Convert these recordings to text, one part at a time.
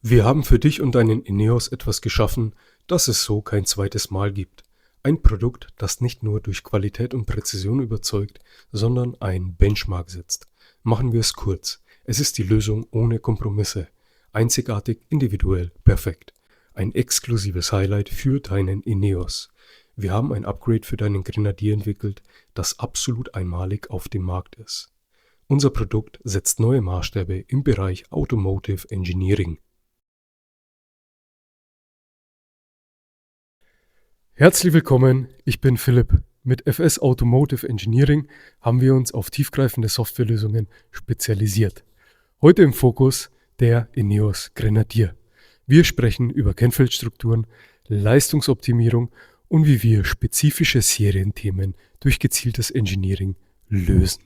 Wir haben für dich und deinen Ineos etwas geschaffen, das es so kein zweites Mal gibt. Ein Produkt, das nicht nur durch Qualität und Präzision überzeugt, sondern ein Benchmark setzt. Machen wir es kurz. Es ist die Lösung ohne Kompromisse. Einzigartig, individuell, perfekt. Ein exklusives Highlight für deinen Ineos. Wir haben ein Upgrade für deinen Grenadier entwickelt, das absolut einmalig auf dem Markt ist. Unser Produkt setzt neue Maßstäbe im Bereich Automotive Engineering. Herzlich willkommen, ich bin Philipp. Mit FS Automotive Engineering haben wir uns auf tiefgreifende Softwarelösungen spezialisiert. Heute im Fokus der Ineos Grenadier. Wir sprechen über Kennfeldstrukturen, Leistungsoptimierung und wie wir spezifische Serienthemen durch gezieltes Engineering lösen.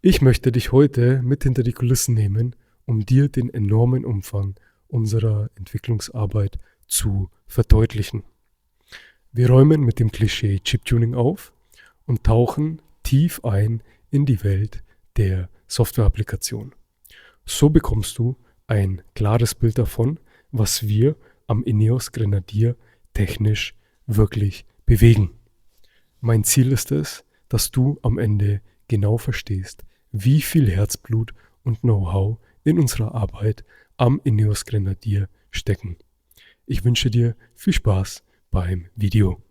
Ich möchte dich heute mit hinter die Kulissen nehmen, um dir den enormen Umfang unserer Entwicklungsarbeit zu verdeutlichen. Wir räumen mit dem Klischee Chiptuning auf und tauchen tief ein in die Welt der Softwareapplikation. So bekommst du ein klares Bild davon, was wir am Ineos Grenadier technisch wirklich bewegen. Mein Ziel ist es, dass du am Ende genau verstehst, wie viel Herzblut und Know-how in unserer Arbeit am Ineos Grenadier stecken. Ich wünsche dir viel Spaß beim Video.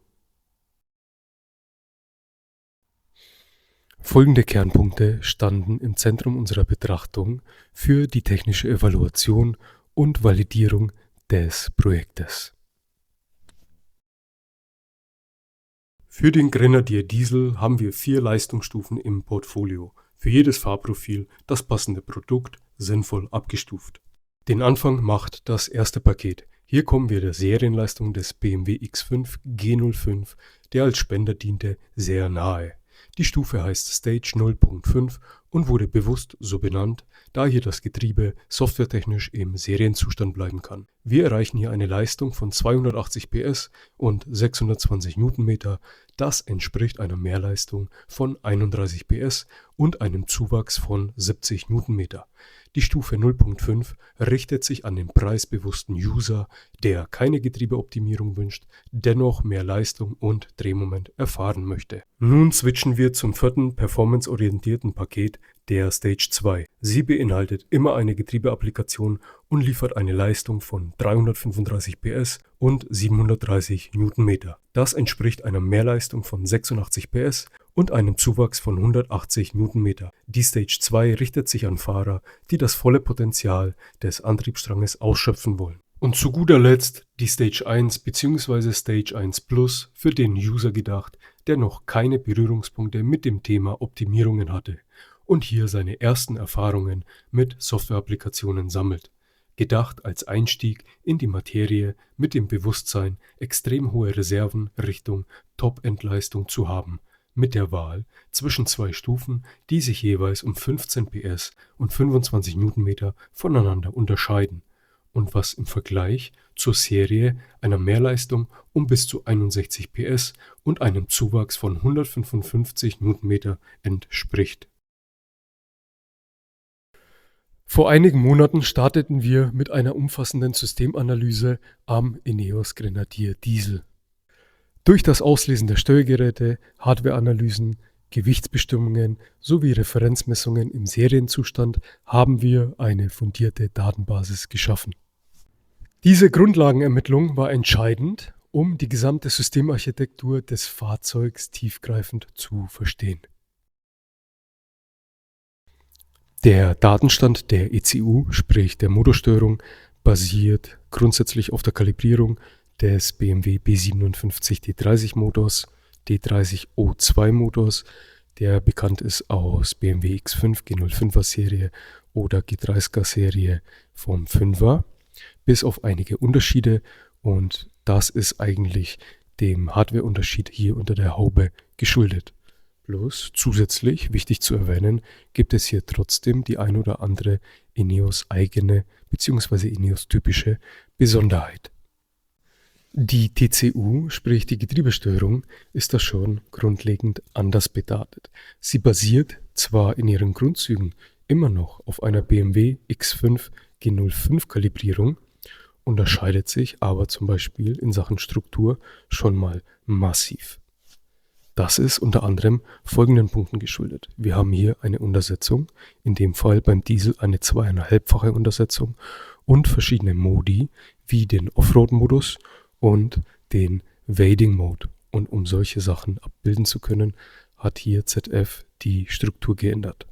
Folgende Kernpunkte standen im Zentrum unserer Betrachtung für die technische Evaluation und Validierung des Projektes. Für den Grenadier Diesel haben wir 4 Leistungsstufen im Portfolio, für jedes Fahrprofil das passende Produkt sinnvoll abgestuft. Den Anfang macht das erste Paket. Hier kommen wir der Serienleistung des BMW X5 G05, der als Spender diente, sehr nahe. Die Stufe heißt Stage 0.5 und wurde bewusst so benannt, da hier das Getriebe softwaretechnisch im Serienzustand bleiben kann. Wir erreichen hier eine Leistung von 280 PS und 620 Newtonmeter. Das entspricht einer Mehrleistung von 31 PS und einem Zuwachs von 70 Newtonmeter. Die Stufe 0.5 richtet sich an den preisbewussten User, der keine Getriebeoptimierung wünscht, dennoch mehr Leistung und Drehmoment erfahren möchte. Nun switchen wir zum 4. performanceorientierten Paket, der Stage 2. Sie beinhaltet immer eine Getriebeapplikation und liefert eine Leistung von 335 PS und 730 Newtonmeter. Das entspricht einer Mehrleistung von 86 PS und einem Zuwachs von 180 Newtonmeter. Die Stage 2 richtet sich an Fahrer, die das volle Potenzial des Antriebsstranges ausschöpfen wollen. Und zu guter Letzt die Stage 1 bzw. Stage 1 Plus für den User gedacht, der noch keine Berührungspunkte mit dem Thema Optimierungen hatte und hier seine ersten Erfahrungen mit Softwareapplikationen sammelt. Gedacht als Einstieg in die Materie mit dem Bewusstsein, extrem hohe Reserven Richtung Top-End-Leistung zu haben, mit der Wahl zwischen 2 Stufen, die sich jeweils um 15 PS und 25 Newtonmeter voneinander unterscheiden und was im Vergleich zur Serie einer Mehrleistung um bis zu 61 PS und einem Zuwachs von 155 Newtonmeter entspricht. Vor einigen Monaten starteten wir mit einer umfassenden Systemanalyse am Ineos Grenadier Diesel. Durch das Auslesen der Steuergeräte, Hardwareanalysen, Gewichtsbestimmungen sowie Referenzmessungen im Serienzustand haben wir eine fundierte Datenbasis geschaffen. Diese Grundlagenermittlung war entscheidend, um die gesamte Systemarchitektur des Fahrzeugs tiefgreifend zu verstehen. Der Datenstand der ECU, sprich der Motorsteuerung, basiert grundsätzlich auf der Kalibrierung des BMW B57 D30 Motors, D30 O2 Motors, der bekannt ist aus BMW X5 G05er Serie oder G30er Serie vom 5er, bis auf einige Unterschiede, und das ist eigentlich dem Hardwareunterschied hier unter der Haube geschuldet. Bloß zusätzlich, wichtig zu erwähnen, gibt es hier trotzdem die ein oder andere Ineos eigene bzw. Ineos typische Besonderheit. Die TCU, sprich die Getriebesteuerung, ist da schon grundlegend anders bedatet. Sie basiert zwar in ihren Grundzügen immer noch auf einer BMW X5 G05 Kalibrierung unterscheidet sich aber zum Beispiel in Sachen Struktur schon mal massiv. Das ist unter anderem folgenden Punkten geschuldet. Wir haben hier eine Untersetzung, in dem Fall beim Diesel eine 2,5-fache Untersetzung und verschiedene Modi wie den Offroad-Modus und den Wading-Mode. Und um solche Sachen abbilden zu können, hat hier ZF die Struktur geändert.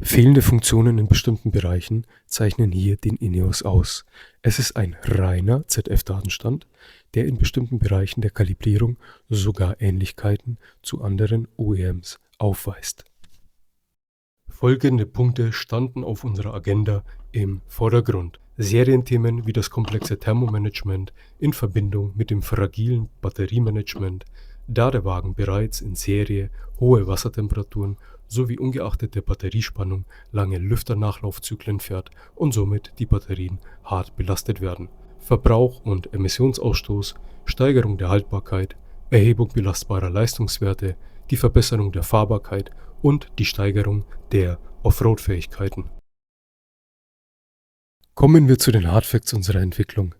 Fehlende Funktionen in bestimmten Bereichen zeichnen hier den INEOS aus. Es ist ein reiner ZF-Datenstand, der in bestimmten Bereichen der Kalibrierung sogar Ähnlichkeiten zu anderen OEMs aufweist. Folgende Punkte standen auf unserer Agenda im Vordergrund. Serienthemen wie das komplexe Thermomanagement in Verbindung mit dem fragilen Batteriemanagement, da der Wagen bereits in Serie hohe Wassertemperaturen sowie ungeachtet der Batteriespannung lange Lüfternachlaufzyklen fährt und somit die Batterien hart belastet werden. Verbrauch und Emissionsausstoß, Steigerung der Haltbarkeit, Erhebung belastbarer Leistungswerte, die Verbesserung der Fahrbarkeit und die Steigerung der Offroad-Fähigkeiten. Kommen wir zu den Hardfacts unserer Entwicklung.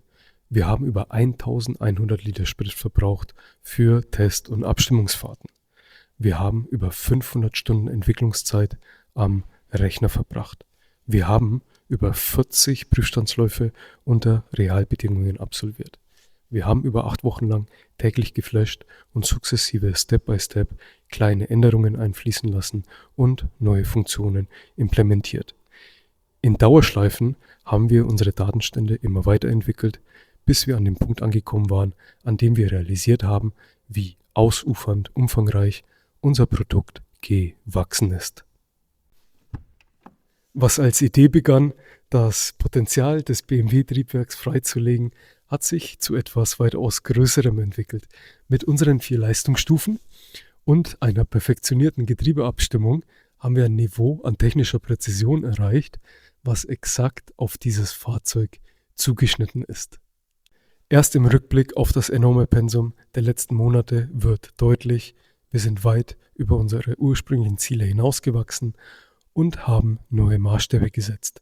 Wir haben über 1100 Liter Sprit verbraucht für Test- und Abstimmungsfahrten. Wir haben über 500 Stunden Entwicklungszeit am Rechner verbracht. Wir haben über 40 Prüfstandsläufe unter Realbedingungen absolviert. Wir haben über 8 Wochen lang täglich geflasht und sukzessive Step by Step kleine Änderungen einfließen lassen und neue Funktionen implementiert. In Dauerschleifen haben wir unsere Datenstände immer weiterentwickelt, bis wir an dem Punkt angekommen waren, an dem wir realisiert haben, wie ausufernd umfangreich unser Produkt gewachsen ist. Was als Idee begann, das Potenzial des BMW-Triebwerks freizulegen, hat sich zu etwas weitaus Größerem entwickelt. Mit unseren 4 Leistungsstufen und einer perfektionierten Getriebeabstimmung haben wir ein Niveau an technischer Präzision erreicht, was exakt auf dieses Fahrzeug zugeschnitten ist. Erst im Rückblick auf das enorme Pensum der letzten Monate wird deutlich, wir sind weit über unsere ursprünglichen Ziele hinausgewachsen und haben neue Maßstäbe gesetzt.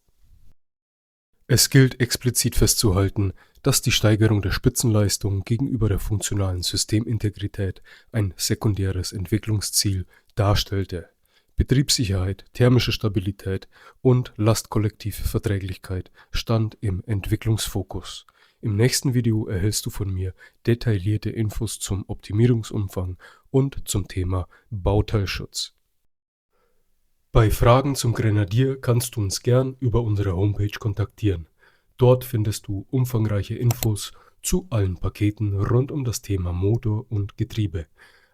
Es gilt explizit festzuhalten, dass die Steigerung der Spitzenleistung gegenüber der funktionalen Systemintegrität ein sekundäres Entwicklungsziel darstellte. Betriebssicherheit, thermische Stabilität und Lastkollektivverträglichkeit stand im Entwicklungsfokus. Im nächsten Video erhältst du von mir detaillierte Infos zum Optimierungsumfang und zum Thema Bauteilschutz. Bei Fragen zum Grenadier kannst du uns gern über unsere Homepage kontaktieren. Dort findest du umfangreiche Infos zu allen Paketen rund um das Thema Motor und Getriebe.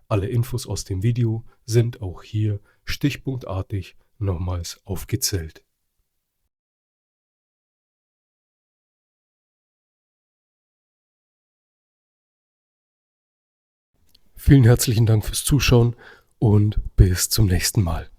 Alle Infos aus dem Video sind auch hier stichpunktartig nochmals aufgezählt. Vielen herzlichen Dank fürs Zuschauen und bis zum nächsten Mal.